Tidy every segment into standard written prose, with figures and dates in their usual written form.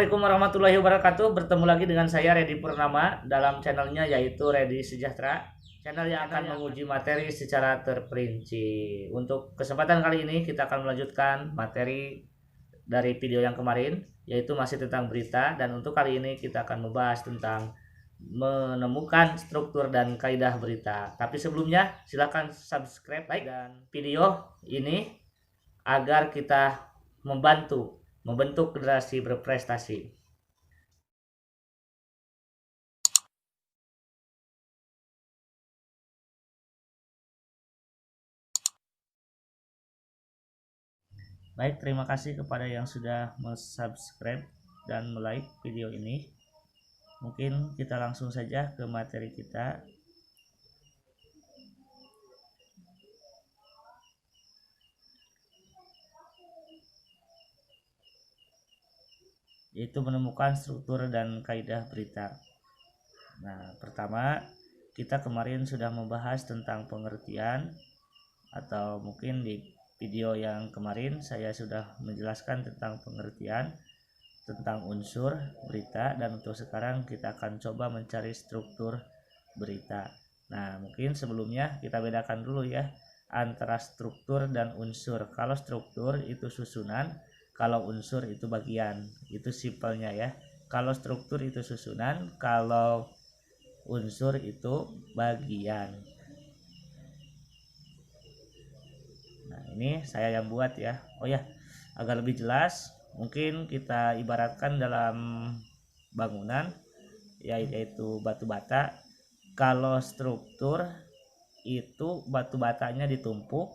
Assalamualaikum warahmatullahi wabarakatuh. Bertemu lagi dengan saya Redi Purnama dalam channelnya yaitu Redi Sejahtera. Channel yang akan menguji materi secara terperinci. Untuk kesempatan kali ini kita akan melanjutkan materi dari video yang kemarin, yaitu masih tentang berita. Dan untuk kali ini kita akan membahas tentang menemukan struktur dan kaidah berita. Tapi sebelumnya silahkan subscribe, like, dan video ini agar kita membentuk generasi berprestasi. Baik, terima kasih kepada yang sudah subscribe dan like video ini. Mungkin kita langsung saja ke materi kita. Yaitu menemukan struktur dan kaidah berita. Nah, pertama kita kemarin sudah membahas tentang pengertian, atau mungkin di video yang kemarin saya sudah menjelaskan tentang pengertian, tentang unsur berita, dan untuk sekarang kita akan coba mencari struktur berita. Nah, mungkin sebelumnya kita bedakan dulu ya antara struktur dan unsur. Kalau struktur itu susunan, kalau unsur itu bagian. Itu simpelnya ya. Kalau struktur itu susunan, kalau unsur itu bagian. Nah, ini saya yang buat ya. Oh ya, agar lebih jelas, mungkin kita ibaratkan dalam bangunan yaitu batu bata. Kalau struktur itu batu batanya ditumpuk,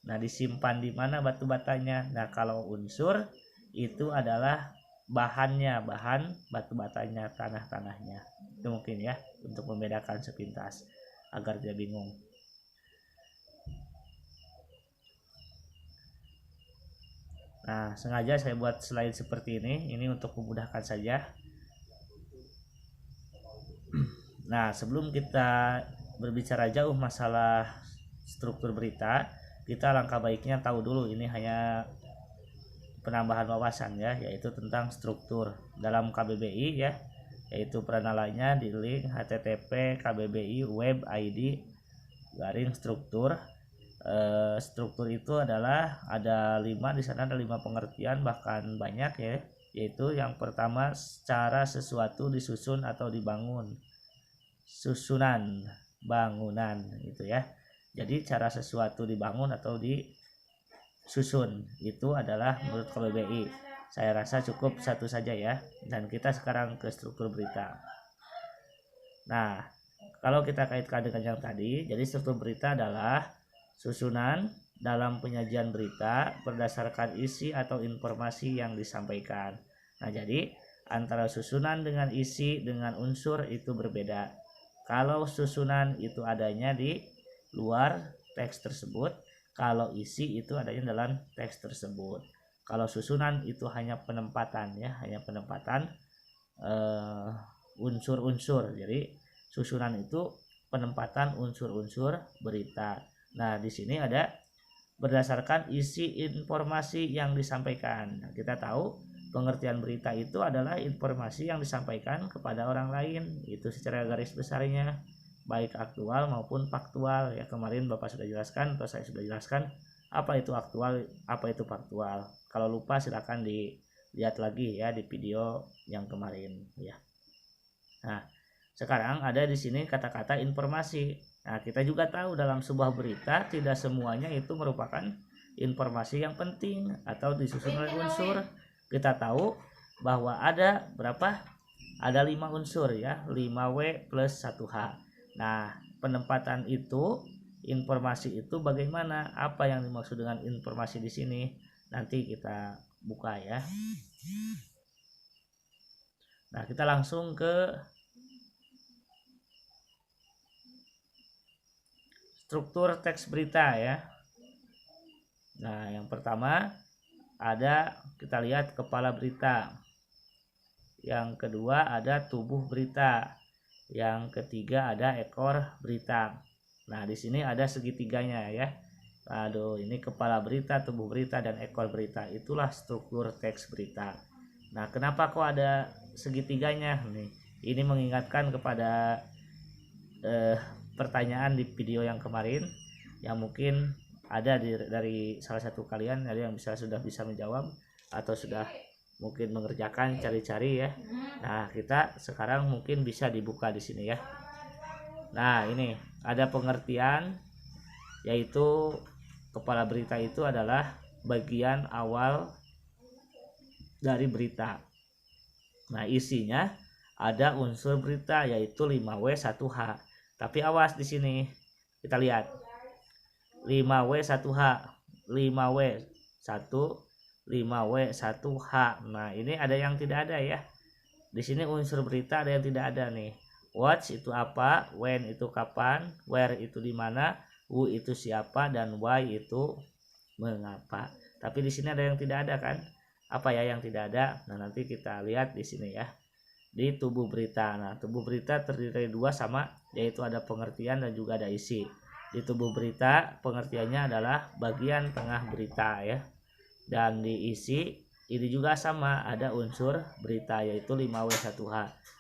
nah disimpan di mana batu batanya. Nah, kalau unsur itu adalah bahan batu batanya, tanahnya. Itu mungkin ya, untuk membedakan sepintas agar tidak bingung. Nah, sengaja saya buat slide seperti ini untuk memudahkan saja. Nah, sebelum kita berbicara jauh masalah struktur berita, kita langkah baiknya tahu dulu, ini hanya penambahan wawasan ya, yaitu tentang struktur dalam KBBI ya, yaitu penanalannya di link http KBBI web ID garing struktur. Struktur itu adalah ada 5, di sana ada 5 pengertian, bahkan banyak ya, yaitu yang pertama, cara sesuatu disusun atau dibangun. Susunan bangunan itu ya. Jadi cara sesuatu dibangun atau disusun itu adalah menurut KBBI. Saya rasa cukup satu saja ya. Dan kita sekarang ke struktur berita. Nah, kalau kita kaitkan dengan yang tadi, jadi struktur berita adalah susunan dalam penyajian berita berdasarkan isi atau informasi yang disampaikan. Nah, jadi antara susunan dengan isi dengan unsur itu berbeda. Kalau susunan itu adanya di luar teks tersebut, kalau isi itu adanya dalam teks tersebut. Kalau susunan itu hanya penempatan ya, hanya penempatan unsur-unsur. Jadi susunan itu penempatan unsur-unsur berita. Nah, di sini ada berdasarkan isi informasi yang disampaikan. Nah, kita tahu pengertian berita itu adalah informasi yang disampaikan kepada orang lain. Itu secara garis besarnya, baik aktual maupun faktual. Ya, kemarin Bapak sudah jelaskan atau saya sudah jelaskan apa itu aktual, apa itu faktual. Kalau lupa silakan dilihat lagi ya di video yang kemarin ya. Nah, sekarang ada di sini kata-kata informasi. Nah, kita juga tahu dalam sebuah berita tidak semuanya itu merupakan informasi yang penting atau disusun oleh unsur. Kita tahu bahwa ada berapa? Ada 5 unsur ya, 5W plus 1H. Nah, penempatan itu, informasi itu bagaimana? Apa yang dimaksud dengan informasi di sini? Nanti kita buka ya. Nah, kita langsung ke struktur teks berita ya. Nah, yang pertama ada, kita lihat kepala berita. Yang kedua ada tubuh berita. Yang ketiga ada ekor berita. Nah, di sini ada segitiganya ya. Aduh, ini kepala berita, tubuh berita, dan ekor berita. Itulah struktur teks berita. Nah, kenapa kok ada segitiganya nih? Ini mengingatkan kepada pertanyaan di video yang kemarin yang mungkin ada dari salah satu kalian, ada yang sudah bisa menjawab atau sudah mungkin mengerjakan cari-cari ya. Nah, kita sekarang mungkin bisa dibuka di sini ya. Nah, ini ada pengertian, yaitu kepala berita itu adalah bagian awal dari berita. Nah, isinya ada unsur berita yaitu 5W 1H. Tapi awas di sini. Kita lihat. 5W 1H, 5W 1, 5W 1H. Nah, ini ada yang tidak ada ya. Di sini unsur berita ada yang tidak ada nih. What itu apa, when itu kapan, where itu di mana, who itu siapa, dan why itu mengapa. Tapi di sini ada yang tidak ada kan? Apa ya yang tidak ada? Nah, nanti kita lihat di sini ya. Di tubuh berita. Nah, tubuh berita terdiri dari dua sama, yaitu ada pengertian dan juga ada isi. Di tubuh berita pengertiannya adalah bagian tengah berita ya. Dan di isi ini juga sama, ada unsur berita yaitu 5W 1H.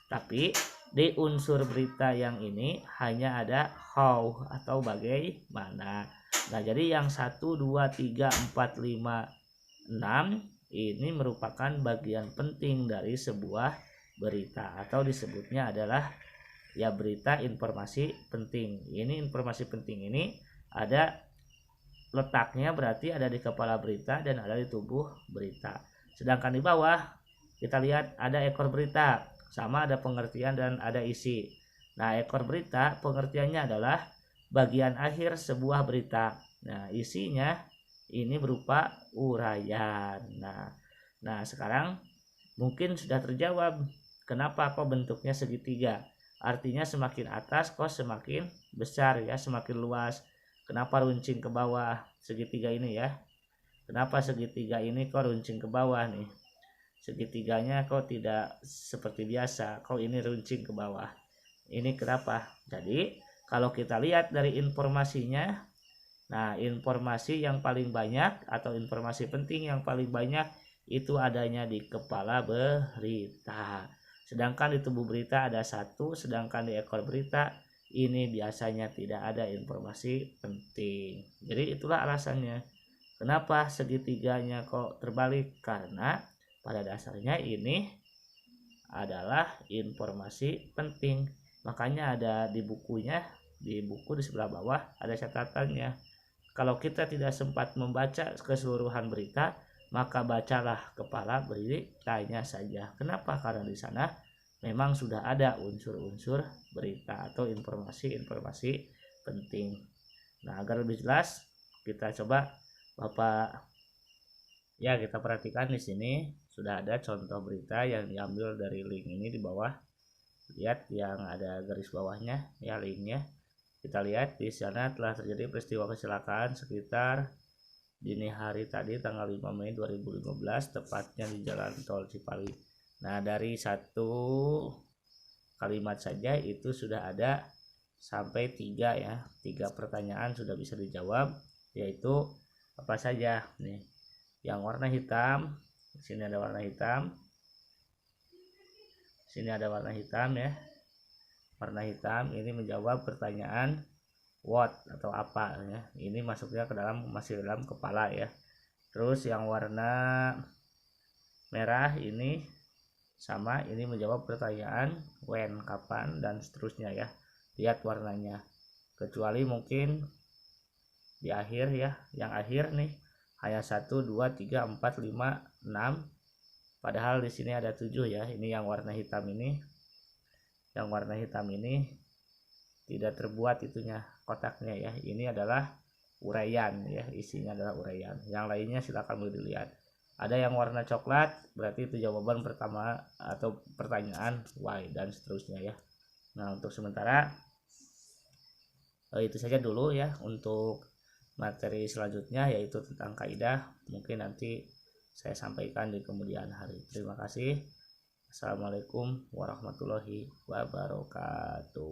Tapi di unsur berita yang ini hanya ada how atau bagaimana. Nah, jadi yang 1, 2, 3, 4, 5, 6 ini merupakan bagian penting dari sebuah berita, atau disebutnya adalah ya berita informasi penting. Ini informasi penting ini ada letaknya, berarti ada di kepala berita dan ada di tubuh berita. Sedangkan di bawah kita lihat ada ekor berita, sama ada pengertian dan ada isi. Nah, ekor berita pengertiannya adalah bagian akhir sebuah berita. Nah, isinya ini berupa uraian. Nah, sekarang mungkin sudah terjawab kenapa kok bentuknya segitiga. Artinya semakin atas kok semakin besar ya, semakin luas. Kenapa runcing ke bawah segitiga ini ya? Kenapa segitiga ini kok runcing ke bawah nih? Segitiganya kok tidak seperti biasa, kok ini runcing ke bawah. Ini kenapa? Jadi kalau kita lihat dari informasinya, nah informasi yang paling banyak atau informasi penting yang paling banyak itu adanya di kepala berita. Sedangkan di tubuh berita ada 1, sedangkan di ekor berita ini biasanya tidak ada informasi penting. Jadi itulah alasannya kenapa segitiganya kok terbalik, karena pada dasarnya ini adalah informasi penting. Makanya ada di bukunya, di buku di sebelah bawah ada catatannya. Kalau kita tidak sempat membaca keseluruhan berita, maka bacalah kepala beritanya saja. Kenapa? Karena di sana memang sudah ada unsur-unsur berita atau informasi-informasi penting. Nah, agar lebih jelas kita coba Bapak ya, kita perhatikan di sini sudah ada contoh berita yang diambil dari link ini di bawah. Lihat yang ada garis bawahnya ya, linknya. Kita lihat di sana telah terjadi peristiwa kecelakaan sekitar dini hari tadi tanggal 5 Mei 2015 tepatnya di Jalan Tol Cipali. Nah, dari satu kalimat saja itu sudah ada sampai 3 ya. 3 pertanyaan sudah bisa dijawab, yaitu apa saja nih? Yang warna hitam, di sini ada warna hitam. Sini ada warna hitam ya. Warna hitam ini menjawab pertanyaan what atau apa ya. Ini masuknya ke dalam, masih dalam kepala ya. Terus yang warna merah ini sama, ini menjawab pertanyaan when, kapan, dan seterusnya ya. Lihat warnanya. Kecuali mungkin di akhir ya, yang akhir nih hanya 1, 2, 3, 4, 5, 6. Padahal di sini ada 7 ya. Ini yang warna hitam ini. Yang warna hitam ini tidak terbuat itunya, kotaknya ya. Ini adalah uraian ya, isinya adalah uraian. Yang lainnya silakan boleh dilihat. Ada yang warna coklat, berarti itu jawaban pertama atau pertanyaan why dan seterusnya ya. Nah, untuk sementara itu saja dulu ya untuk materi selanjutnya, yaitu tentang kaidah. Mungkin nanti saya sampaikan di kemudian hari. Terima kasih. Assalamualaikum warahmatullahi wabarakatuh.